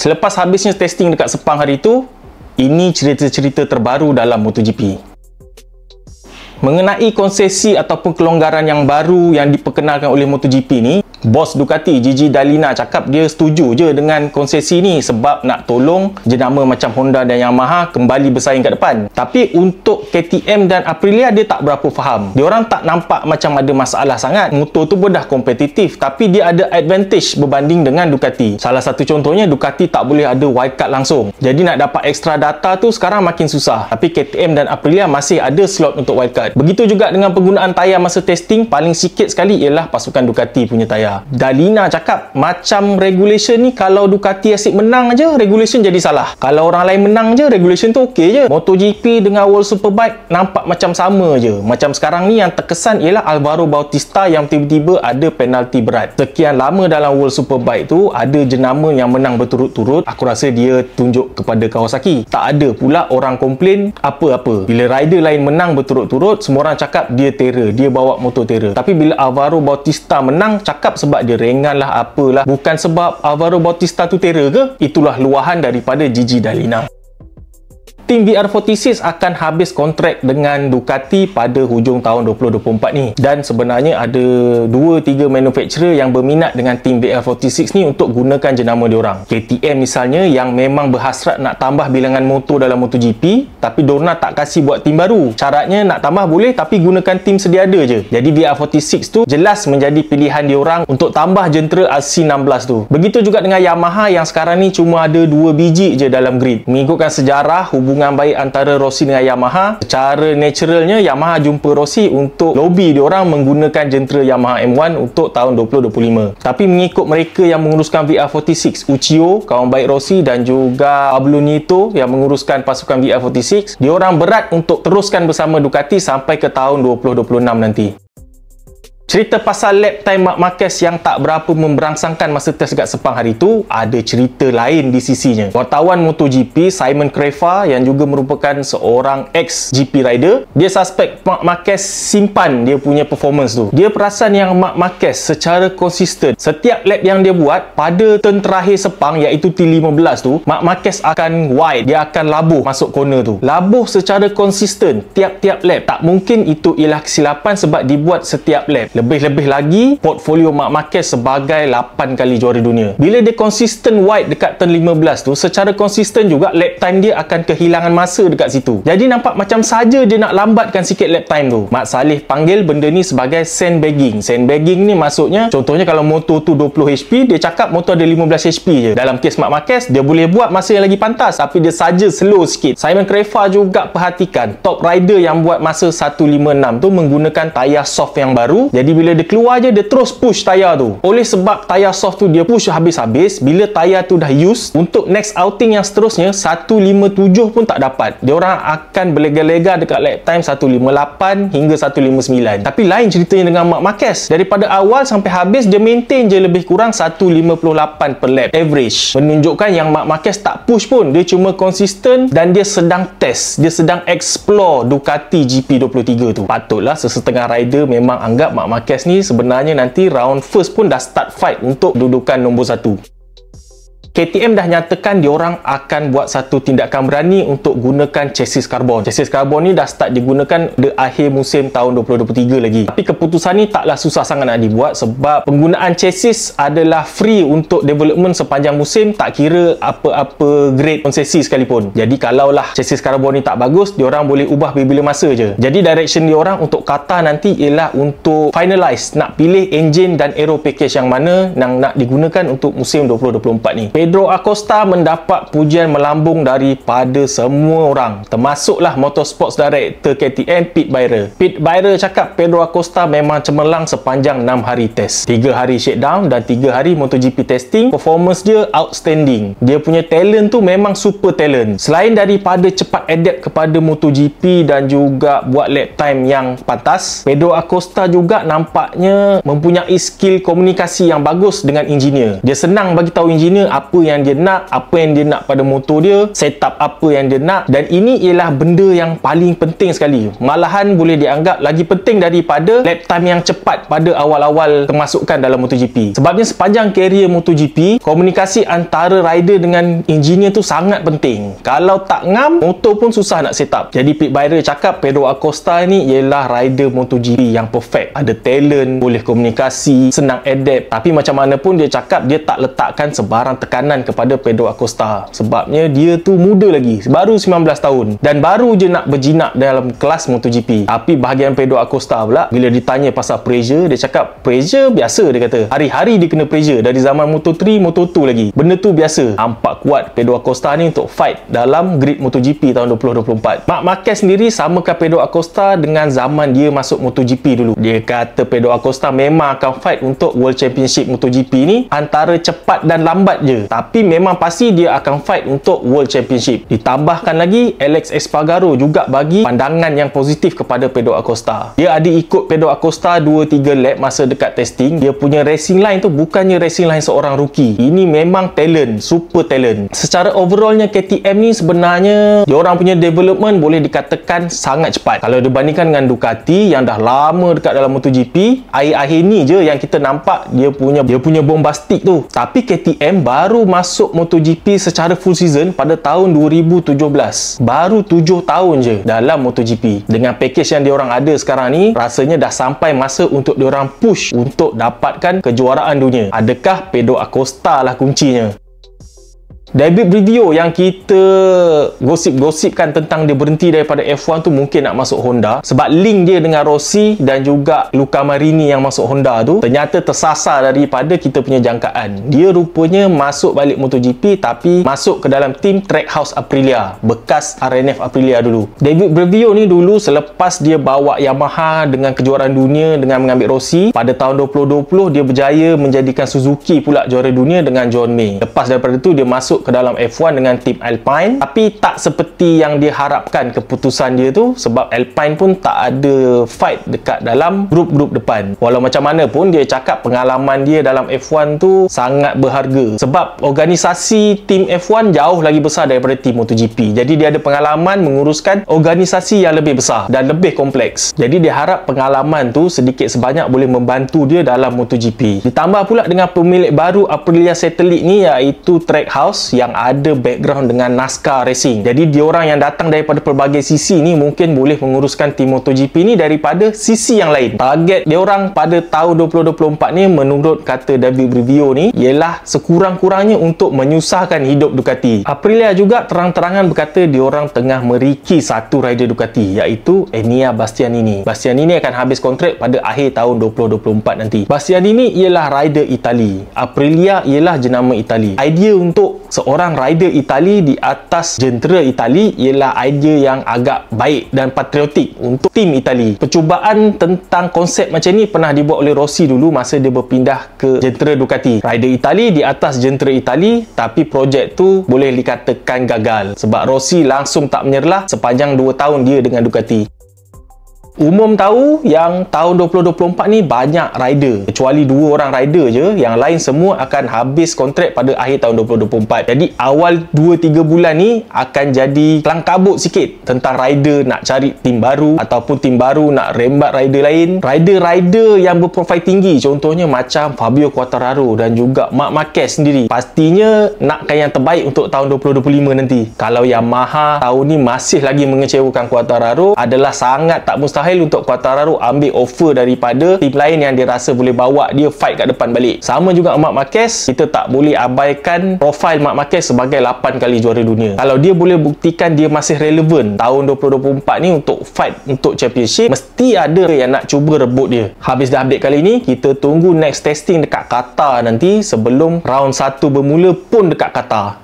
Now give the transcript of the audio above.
Selepas habisnya testing dekat Sepang hari itu, ini cerita-cerita terbaru dalam MotoGP. Mengenai konsesi ataupun kelonggaran yang baru yang diperkenalkan oleh MotoGP ni, bos Ducati Gigi Dall'Igna cakap dia setuju je dengan konsesi ni sebab nak tolong jenama macam Honda dan Yamaha kembali bersaing kat depan. Tapi untuk KTM dan Aprilia dia tak berapa faham. Diorang tak nampak macam ada masalah sangat. Motor tu pun dah kompetitif tapi dia ada advantage berbanding dengan Ducati. Salah satu contohnya Ducati tak boleh ada wildcard langsung. Jadi nak dapat extra data tu sekarang makin susah. Tapi KTM dan Aprilia masih ada slot untuk wildcard. Begitu juga dengan penggunaan tayar masa testing, paling sikit sekali ialah pasukan Ducati punya tayar. Dall'Igna cakap macam regulation ni kalau Ducati asyik menang je, regulation jadi salah. Kalau orang lain menang je, regulation tu okey je. MotoGP dengan World Superbike nampak macam sama je. Macam sekarang ni yang terkesan ialah Alvaro Bautista yang tiba-tiba ada penalti berat. Sekian lama dalam World Superbike tu ada jenama yang menang berturut-turut, aku rasa dia tunjuk kepada Kawasaki. Tak ada pula orang komplain apa-apa. Bila rider lain menang berturut-turut, semua orang cakap dia terror, dia bawa motor terror. Tapi bila Alvaro Bautista menang, cakap sebab dia ringan lah apalah. Bukan sebab Alvaro Bautista tu terror ke? Itulah luahan daripada Gigi Dall'Igna. Tim VR46 akan habis kontrak dengan Ducati pada hujung tahun 2024 ni. Dan sebenarnya ada 2-3 manufacturer yang berminat dengan tim VR46 ni untuk gunakan jenama diorang. KTM misalnya yang memang berhasrat nak tambah bilangan motor dalam MotoGP, tapi Dorna tak kasih buat tim baru. Syaratnya nak tambah boleh tapi gunakan tim sedia ada je. Jadi VR46 tu jelas menjadi pilihan diorang untuk tambah jentera RC16 tu. Begitu juga dengan Yamaha yang sekarang ni cuma ada 2 biji je dalam grid. Mengikutkan sejarah, hubungan baik antara Rossi dengan Yamaha, secara naturalnya Yamaha jumpa Rossi untuk lobby diorang menggunakan jentera Yamaha M1 untuk tahun 2025. Tapi mengikut mereka yang menguruskan VR46, Uchiho, kawan baik Rossi, dan juga Pablo Nieto yang menguruskan pasukan VR46, diorang berat untuk teruskan bersama Ducati sampai ke tahun 2026 nanti. Cerita pasal lap time Marc Marquez yang tak berapa memberangsangkan masa test dekat Sepang hari itu, ada cerita lain di sisinya. Wartawan MotoGP Simon Creva yang juga merupakan seorang ex-GP rider, dia suspek Marc Marquez simpan dia punya performance tu. Dia perasan yang Marc Marquez secara konsisten setiap lap yang dia buat pada turn terakhir Sepang iaitu T15 tu, Marc Marquez akan wide, dia akan labuh masuk corner tu. Labuh secara konsisten tiap-tiap lap. Tak mungkin itu ialah kesilapan sebab dibuat setiap lap. Lebih-lebih lagi, portfolio Marc Marquez sebagai 8 kali juara dunia. Bila dia konsisten wide dekat turn 15 tu, secara konsisten juga lap time dia akan kehilangan masa dekat situ. Jadi nampak macam saja dia nak lambatkan sikit lap time tu. Mat Saleh panggil benda ni sebagai sandbagging. Sandbagging ni maksudnya, contohnya kalau motor tu 20 HP, dia cakap motor ada 15 HP je. Dalam kes Marc Marquez, dia boleh buat masa yang lagi pantas, tapi dia saja slow sikit. Simon Creva juga perhatikan top rider yang buat masa 156 tu menggunakan tayar soft yang baru. Jadi bila dia keluar je, dia terus push tayar tu. Oleh sebab tayar soft tu dia push habis-habis, bila tayar tu dah use, untuk next outing yang seterusnya 157 pun tak dapat. Dia orang akan berlega-lega dekat lap time 158 hingga 159. Tapi lain ceritanya dengan Marc Marquez. Daripada awal sampai habis dia maintain je lebih kurang 158 per lap average. Menunjukkan yang Marc Marquez tak push pun, dia cuma konsisten dan dia sedang test, dia sedang explore Ducati GP23 tu. Patutlah sesetengah rider memang anggap Marc Marquez ni sebenarnya nanti round first pun dah start fight untuk dudukan nombor 1. KTM dah nyatakan diorang akan buat satu tindakan berani untuk gunakan chassis karbon. Chassis karbon ni dah start digunakan di akhir musim tahun 2023 lagi. Tapi keputusan ni taklah susah sangat nak dibuat sebab penggunaan chassis adalah free untuk development sepanjang musim, tak kira apa-apa grade konsesi sekalipun. Jadi kalaulah chassis karbon ni tak bagus, diorang boleh ubah bila masa je. Jadi direction diorang untuk kata nanti ialah untuk finalize, nak pilih engine dan aero package yang mana yang nak digunakan untuk musim 2024 ni. Pedro Acosta mendapat pujian melambung daripada semua orang, termasuklah Motorsports Director KTM Pit Beirer. Pit Beirer cakap Pedro Acosta memang cemerlang sepanjang 6 hari test, 3 hari shakedown dan 3 hari MotoGP testing. Performance dia outstanding. Dia punya talent tu memang super talent. Selain daripada cepat adapt kepada MotoGP dan juga buat lap time yang pantas, Pedro Acosta juga nampaknya mempunyai skill komunikasi yang bagus dengan engineer. Dia senang bagi tahu engineer apa apa yang dia nak, apa yang dia nak pada motor dia, setup apa yang dia nak, dan ini ialah benda yang paling penting sekali. Malahan boleh dianggap lagi penting daripada lap time yang cepat pada awal-awal kemasukan dalam MotoGP. Sebabnya sepanjang karier MotoGP, komunikasi antara rider dengan engineer tu sangat penting. Kalau tak ngam, motor pun susah nak setup. Jadi Pit Byrer cakap Pedro Acosta ni ialah rider MotoGP yang perfect. Ada talent, boleh komunikasi, senang adapt. Tapi macam mana pun dia cakap dia tak letakkan sebarang tekanan kepada Pedro Acosta. Sebabnya dia tu muda lagi, baru 19 tahun dan baru je nak berjinak dalam kelas MotoGP. Tapi bahagian Pedro Acosta pula, bila ditanya pasal pressure, dia cakap pressure biasa. Dia kata hari-hari dia kena pressure dari zaman Moto3, Moto2 lagi. Benda tu biasa. Nampak kuat Pedro Acosta ni untuk fight dalam grid MotoGP tahun 2024. Marc Marquez sendiri samakan Pedro Acosta dengan zaman dia masuk MotoGP dulu. Dia kata Pedro Acosta memang akan fight untuk World Championship MotoGP ni antara cepat dan lambat je. Tapi memang pasti dia akan fight untuk World Championship. Ditambahkan lagi, Alex Espargaro juga bagi pandangan yang positif kepada Pedro Acosta. Dia ada ikut Pedro Acosta 2-3 lap masa dekat testing. Dia punya racing line tu bukannya racing line seorang rookie. Ini memang talent, super talent. Secara overallnya KTM ni sebenarnya diorang punya development boleh dikatakan sangat cepat. Kalau dibandingkan dengan Ducati yang dah lama dekat dalam MotoGP, akhir-akhir ni je yang kita nampak dia punya bombastik tu. Tapi KTM baru masuk MotoGP secara full season pada tahun 2017. Baru 7 tahun je dalam MotoGP. Dengan package yang diorang ada sekarang ni, rasanya dah sampai masa untuk diorang push untuk dapatkan kejuaraan dunia. Adakah Pedro Acosta lah kuncinya? David Brivio yang kita gosip-gosipkan tentang dia berhenti daripada F1 tu mungkin nak masuk Honda, sebab link dia dengan Rossi dan juga Luca Marini yang masuk Honda tu ternyata tersasar daripada kita punya jangkaan. Dia rupanya masuk balik MotoGP tapi masuk ke dalam tim Trackhouse Aprilia, bekas RNF Aprilia dulu. David Brivio ni dulu selepas dia bawa Yamaha dengan kejuaraan dunia dengan mengambil Rossi, pada tahun 2020 dia berjaya menjadikan Suzuki pula juara dunia dengan John May. Lepas daripada tu dia masuk ke dalam F1 dengan tim Alpine, tapi tak seperti yang dia harapkan keputusan dia tu, sebab Alpine pun tak ada fight dekat dalam grup-grup depan. Walau macam mana pun dia cakap pengalaman dia dalam F1 tu sangat berharga, sebab organisasi tim F1 jauh lagi besar daripada tim MotoGP. Jadi dia ada pengalaman menguruskan organisasi yang lebih besar dan lebih kompleks. Jadi dia harap pengalaman tu sedikit sebanyak boleh membantu dia dalam MotoGP. Ditambah pula dengan pemilik baru Aprilia Satellite ni, iaitu Trackhouse, yang ada background dengan NASCAR Racing. Jadi diorang yang datang daripada pelbagai sisi ni mungkin boleh menguruskan tim MotoGP ni daripada sisi yang lain. Target diorang pada tahun 2024 ni menurut kata David Brivio ni ialah sekurang-kurangnya untuk menyusahkan hidup Ducati. Aprilia juga terang-terangan berkata diorang tengah meriki satu rider Ducati, iaitu Enea Bastianini. Bastianini akan habis kontrak pada akhir tahun 2024 nanti. Bastianini ialah rider Itali. Aprilia ialah jenama Itali. Idea untuk seorang rider Itali di atas jentera Itali ialah idea yang agak baik dan patriotik untuk tim Itali. Percubaan tentang konsep macam ni pernah dibuat oleh Rossi dulu masa dia berpindah ke jentera Ducati. Rider Itali di atas jentera Itali, tapi projek tu boleh dikatakan gagal sebab Rossi langsung tak menyerlah sepanjang 2 tahun dia dengan Ducati. Umum tahu yang tahun 2024 ni banyak rider, kecuali 2 orang rider je, yang lain semua akan habis kontrak pada akhir tahun 2024. Jadi awal 2-3 bulan ni akan jadi kelang kabut sikit tentang rider nak cari tim baru ataupun tim baru nak rembat rider lain. Rider-rider yang berprofil tinggi, contohnya macam Fabio Quartararo dan juga Marc Marquez sendiri, pastinya nakkan yang terbaik untuk tahun 2025 nanti. Kalau Yamaha tahun ni masih lagi mengecewakan Quartararo, adalah sangat tak mustahil untuk Quartararo ambil offer daripada tim lain yang dia rasa boleh bawa dia fight kat depan balik. Sama juga Marc Marquez, kita tak boleh abaikan profil Marc Marquez sebagai 8 kali juara dunia. Kalau dia boleh buktikan dia masih relevan tahun 2024 ni untuk fight untuk championship, mesti ada yang nak cuba rebut dia. Habis dah update kali ni, kita tunggu next testing dekat Qatar nanti sebelum round 1 bermula pun dekat Qatar.